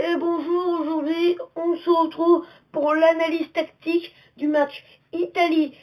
Et bonjour, aujourd'hui on se retrouve pour l'analyse tactique du match Italie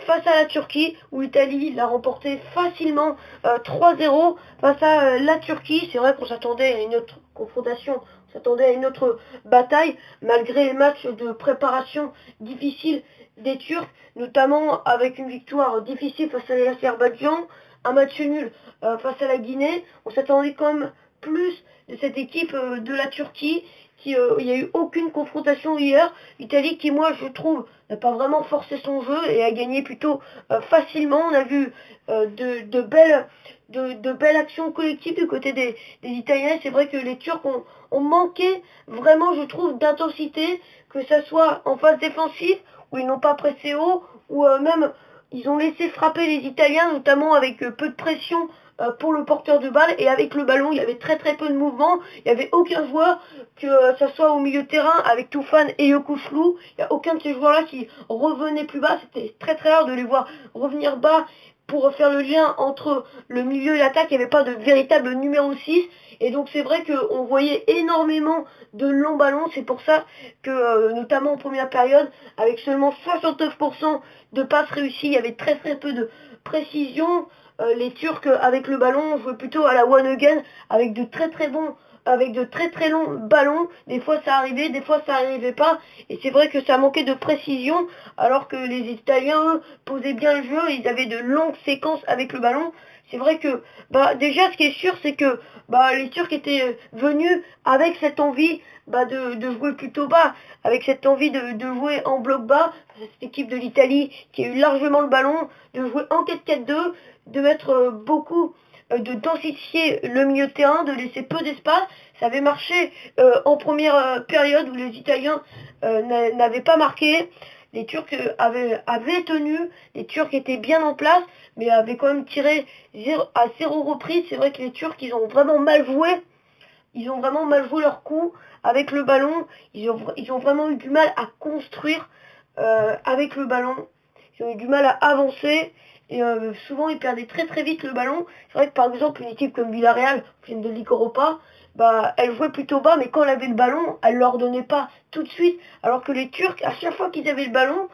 face à la Turquie, où l'Italie l'a remporté facilement 3-0 face à la Turquie. C'est vrai qu'on s'attendait à une autre confrontation, on s'attendait à une autre bataille, malgré les matchs de préparation difficiles des Turcs, notamment avec une victoire difficile face à l'Azerbaïdjan, un match nul face à la Guinée. On s'attendait quand même plus de cette équipe de la Turquie. Il n'y a eu aucune confrontation hier. L'Italie qui, moi, je trouve, n'a pas vraiment forcé son jeu et a gagné plutôt facilement. On a vu de belles actions collectives du côté des Italiens. C'est vrai que les Turcs ont manqué vraiment, je trouve, d'intensité, que ça soit en phase défensive, où ils n'ont pas pressé haut, ou même ils ont laissé frapper les Italiens, notamment avec peu de pression pour le porteur de balle, et avec le ballon il y avait très peu de mouvement, il n'y avait aucun joueur, que ça soit au milieu de terrain avec Toufan et Yokuşlu, il n'y a aucun de ces joueurs là qui revenait plus bas. C'était très rare de les voir revenir bas pour faire le lien entre le milieu et l'attaque. Il n'y avait pas de véritable numéro 6, et donc c'est vrai qu'on voyait énormément de longs ballons. C'est pour ça que notamment en première période, avec seulement 69% de passes réussies, il y avait très peu de précision. Les Turcs avec le ballon jouaient plutôt à la one again, avec de très longs ballons. Des fois ça arrivait, des fois ça arrivait pas, et c'est vrai que ça manquait de précision, alors que les Italiens, eux, posaient bien le jeu, ils avaient de longues séquences avec le ballon. C'est vrai que déjà ce qui est sûr, c'est que les Turcs étaient venus avec cette envie de jouer plutôt bas, avec cette envie de jouer en bloc bas. Cette équipe de l'Italie qui a eu largement le ballon, de jouer en 4-4-2, de mettre de densifier le milieu de terrain, de laisser peu d'espace. Ça avait marché en première période, où les Italiens n'avaient pas marqué. Les Turcs avaient tenu, les Turcs étaient bien en place, mais avaient quand même tiré à 0 reprises. C'est vrai que les Turcs, ils ont vraiment mal joué. Ils ont vraiment mal joué leur coup avec le ballon. Ils ont vraiment eu du mal à construire avec le ballon. Ils ont eu du mal à avancer. Et souvent, ils perdaient très vite le ballon. C'est vrai que par exemple, une équipe comme Villarreal, qui vient de Ligue Europa, elle jouait plutôt bas, mais quand elle avait le ballon, elle ne leur donnait pas tout de suite. Alors que les Turcs, à chaque fois qu'ils avaient le ballon,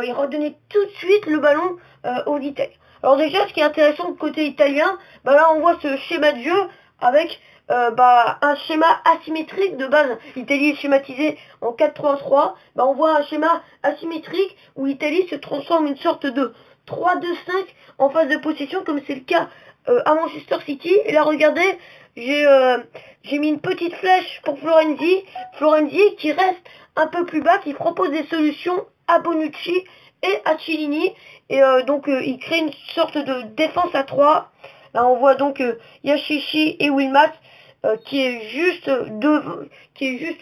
ils redonnaient tout de suite le ballon aux Italiens. Alors déjà, ce qui est intéressant du côté italien, là on voit ce schéma de jeu avec un schéma asymétrique de base. L'Italie est schématisée en 4-3-3. On voit un schéma asymétrique où l'Italie se transforme en une sorte de 3-2-5 en phase de possession, comme c'est le cas à Manchester City. Et là, regardez, j'ai mis une petite flèche pour Florenzi. Florenzi qui reste un peu plus bas, qui propose des solutions à Bonucci et à Chiellini. Et donc, il crée une sorte de défense à 3. Là, on voit donc Yashishi et Wilmats qui est juste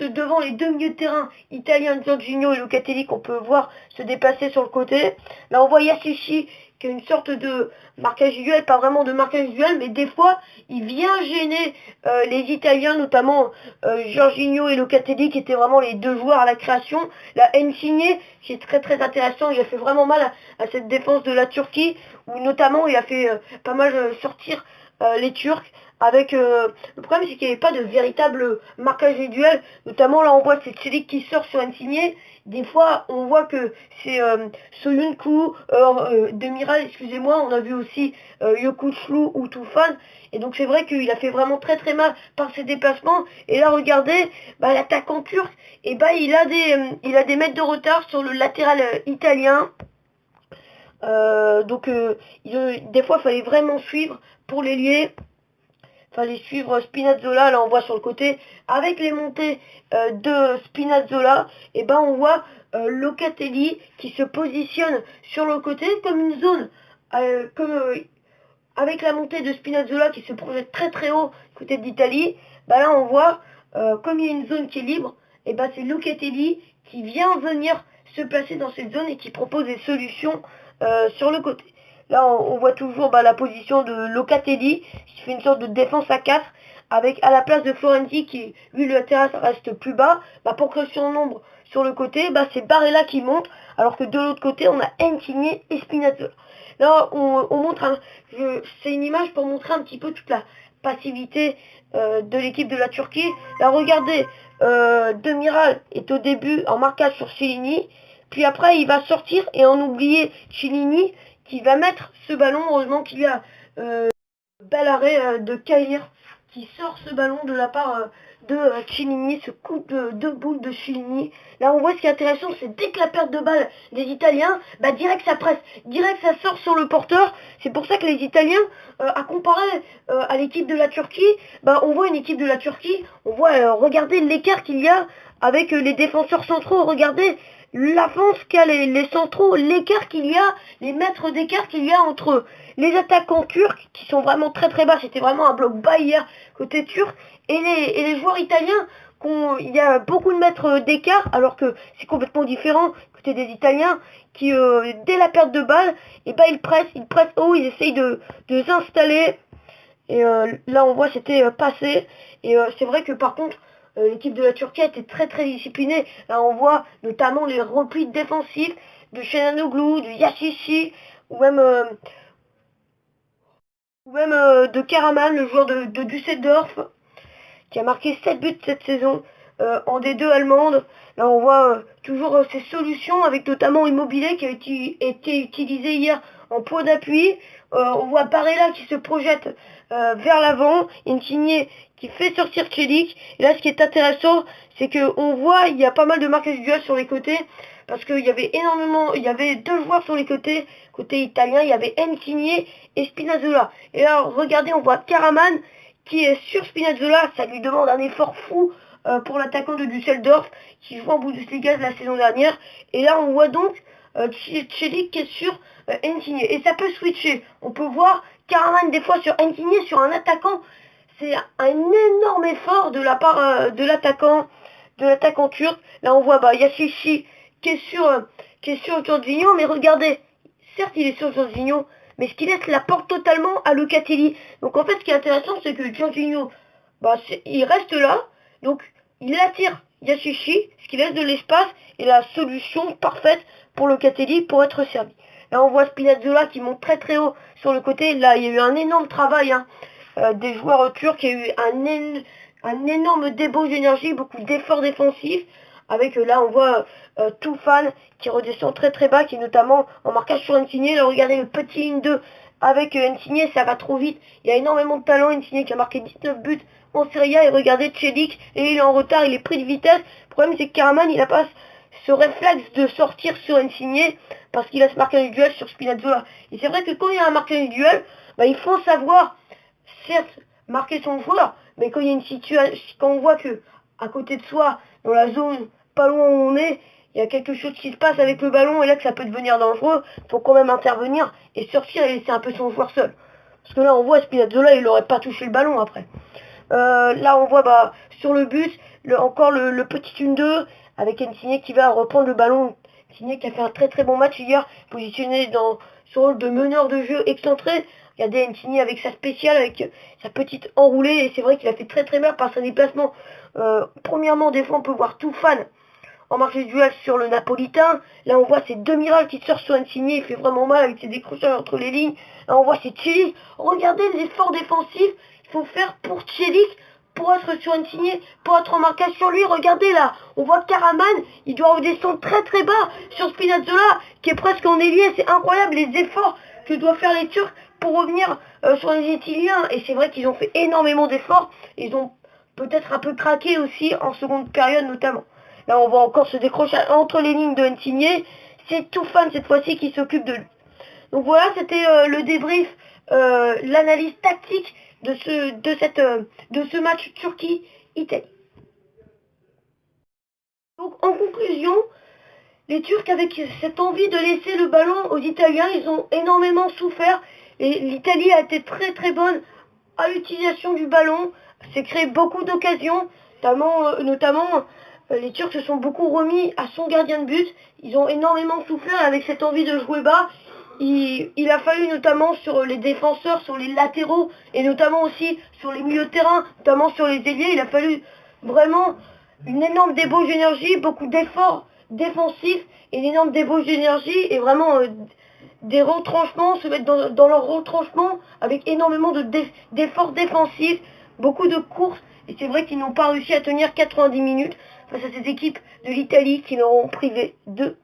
devant les deux milieux de terrain italiens, Jorginho et Locatelli, qu'on peut voir se déplacer sur le côté. Là, on voit Yashishi qui a une sorte de marquage duel, pas vraiment de marquage duel, mais des fois, il vient gêner les Italiens, notamment Jorginho et Locatelli, qui étaient vraiment les deux joueurs à la création. La Insigne, qui est très intéressant, il a fait vraiment mal à cette défense de la Turquie, où notamment il a fait pas mal sortir les Turcs. Avec le problème, c'est qu'il n'y avait pas de véritable marquage du duel. Notamment là, on voit c'est Çelik qui sort sur Insigne. Des fois, on voit que c'est Soyuncu, Demiral, excusez-moi. On a vu aussi Yokuşlu ou Toufan. Et donc c'est vrai qu'il a fait vraiment très mal par ses déplacements. Et là, regardez, l'attaquant turc, et il a des mètres de retard sur le latéral italien. Des fois, il fallait vraiment suivre pour l'ailier. Fallait suivre Spinazzola. Là on voit sur le côté avec les montées de Spinazzola, et on voit Locatelli qui se positionne sur le côté comme une zone avec la montée de Spinazzola qui se projette très haut côté d'Italie. Là on voit comme il y a une zone qui est libre, et c'est Locatelli qui vient venir se placer dans cette zone et qui propose des solutions sur le côté. Là, on voit toujours la position de Locatelli, qui fait une sorte de défense à 4, avec à la place de Florenzi, qui, lui, le latéral reste plus bas. Pour créer son nombre sur le côté, c'est Barella qui monte, alors que de l'autre côté, on a Insigne et Spinazzola. Là, on montre c'est une image pour montrer un petit peu toute la passivité de l'équipe de la Turquie. Là, regardez, Demiral est au début en marquage sur Chiellini, puis après il va sortir et en oublier Chiellini qui va mettre ce ballon. Heureusement qu'il y a bel arrêt de Caïr qui sort ce ballon de la part de Chiellini, ce coup de boule de Chiellini. Là on voit ce qui est intéressant, c'est dès que la perte de balle des Italiens, bah direct ça presse, direct ça sort sur le porteur. C'est pour ça que les Italiens, à comparer à l'équipe de la Turquie, bah on voit une équipe de la Turquie, on voit, regardez l'écart qu'il y a avec les défenseurs centraux, regardez l'avance qu'a les centraux, l'écart qu'il y a, les mètres d'écart qu'il y a entre eux. Les attaquants turcs qui sont vraiment très très bas, c'était vraiment un bloc bas hier côté turc, et les joueurs italiens, il y a beaucoup de mètres d'écart, alors que c'est complètement différent côté des Italiens qui, dès la perte de balle, et ben ils pressent haut, ils essayent de s'installer, et là on voit c'était passé, et c'est vrai que par contre, l'équipe de la Turquie était très très disciplinée. Là on voit notamment les replis défensifs de Çalhanoğlu, de Yachichi, ou même de Karaman, le joueur de Düsseldorf, qui a marqué 7 buts cette saison en D2 allemande. Là on voit toujours ces solutions avec notamment Immobilier qui a été utilisé hier en point d'appui. On voit Barella qui se projette vers l'avant, Insigne qui fait sortir Çelik. Et là ce qui est intéressant, c'est que on voit il y a pas mal de marquages duels sur les côtés, parce qu'il y avait deux joueurs sur les côté italien, il y avait Insigne et Spinazzola. Et là regardez, on voit Karaman qui est sur Spinazzola, ça lui demande un effort fou pour l'attaquant de Düsseldorf qui joue en Bundesliga la saison dernière. Et là on voit donc Çelik qui est sur Insigne, et ça peut switcher. On peut voir Karaman des fois sur Insigne, sur un attaquant. C'est un énorme effort de la part de l'attaquant turc. Là on voit Yachichi qui est sur Jorginho, mais regardez, certes il est sur Jorginho, mais ce qui laisse la porte totalement à Locatelli. Donc en fait ce qui est intéressant, c'est que Jorginho, il reste là, donc il attire Yachichi, ce qui laisse de l'espace et la solution parfaite pour Locatelli pour être servi. Là on voit Spinazzola qui monte très très haut sur le côté. Là il y a eu un énorme travail des joueurs turcs, il y a eu un énorme débauche d'énergie, beaucoup d'efforts défensifs, avec là on voit Tufan qui redescend très très bas, qui est notamment en marquage sur Insigne. Là regardez le petit 1-2 avec Insigne, ça va trop vite, il y a énormément de talent. Insigne qui a marqué 19 buts en Serie A, et regardez Çelik, et il est en retard, il est pris de vitesse. Le problème c'est que Karaman il a pas ce réflexe de sortir sur Insigne parce qu'il a ce marquage individuel sur Spinazzola. Et c'est vrai que quand il y a un marquage individuel, il faut savoir certes marquer son joueur, mais quand il y a une situation, quand on voit que à côté de soi, dans la zone pas loin où on est, il y a quelque chose qui se passe avec le ballon, et là que ça peut devenir dangereux, faut quand même intervenir et sortir et laisser un peu son joueur seul. Parce que là on voit Spinazzola, il n'aurait pas touché le ballon après. Là on voit sur le but, encore le petit 1-2 avec Insigne qui va reprendre le ballon. Insigne qui a fait un très très bon match hier, positionné dans son rôle de meneur de jeu excentré. Regardez Insigne avec sa spéciale, avec sa petite enroulée, et c'est vrai qu'il a fait très très bien par sa déplacement. Premièrement, des fois on peut voir Tufan en marche duel sur le napolitain. Là on voit c'est Demiral qui sort sur Insigne, il fait vraiment mal avec ses décrochages entre les lignes. Là on voit c'est Çelik. Regardez l'effort défensif qu'il faut faire pour Çelik, pour être sur Insigne, pour être en marquage sur lui. Regardez là, on voit Karaman, il doit redescendre très très bas sur Spinazzola qui est presque en ailier. C'est incroyable les efforts que doivent faire les Turcs pour revenir sur les Italiens. Et c'est vrai qu'ils ont fait énormément d'efforts, ils ont peut-être un peu craqué aussi en seconde période notamment. Là on voit encore ce décrochage entre les lignes de Insigne, c'est Tufan cette fois-ci qui s'occupe de lui. Donc voilà, c'était le débrief, l'analyse tactique de ce match Turquie-Italie. Donc en conclusion, les Turcs, avec cette envie de laisser le ballon aux Italiens, ils ont énormément souffert, et l'Italie a été très très bonne à l'utilisation du ballon, s'est créé beaucoup d'occasions, notamment les Turcs se sont beaucoup remis à son gardien de but. Ils ont énormément souffert avec cette envie de jouer bas. Il a fallu notamment sur les défenseurs, sur les latéraux, et notamment aussi sur les milieux de terrain, notamment sur les ailiers, il a fallu vraiment une énorme débauche d'énergie, beaucoup d'efforts défensifs, et une énorme débauche d'énergie, et vraiment des retranchements, se mettre dans leur retranchement avec énormément d'efforts défensifs, beaucoup de courses, Et c'est vrai qu'ils n'ont pas réussi à tenir 90 minutes face à ces équipes de l'Italie qui leur ont privé de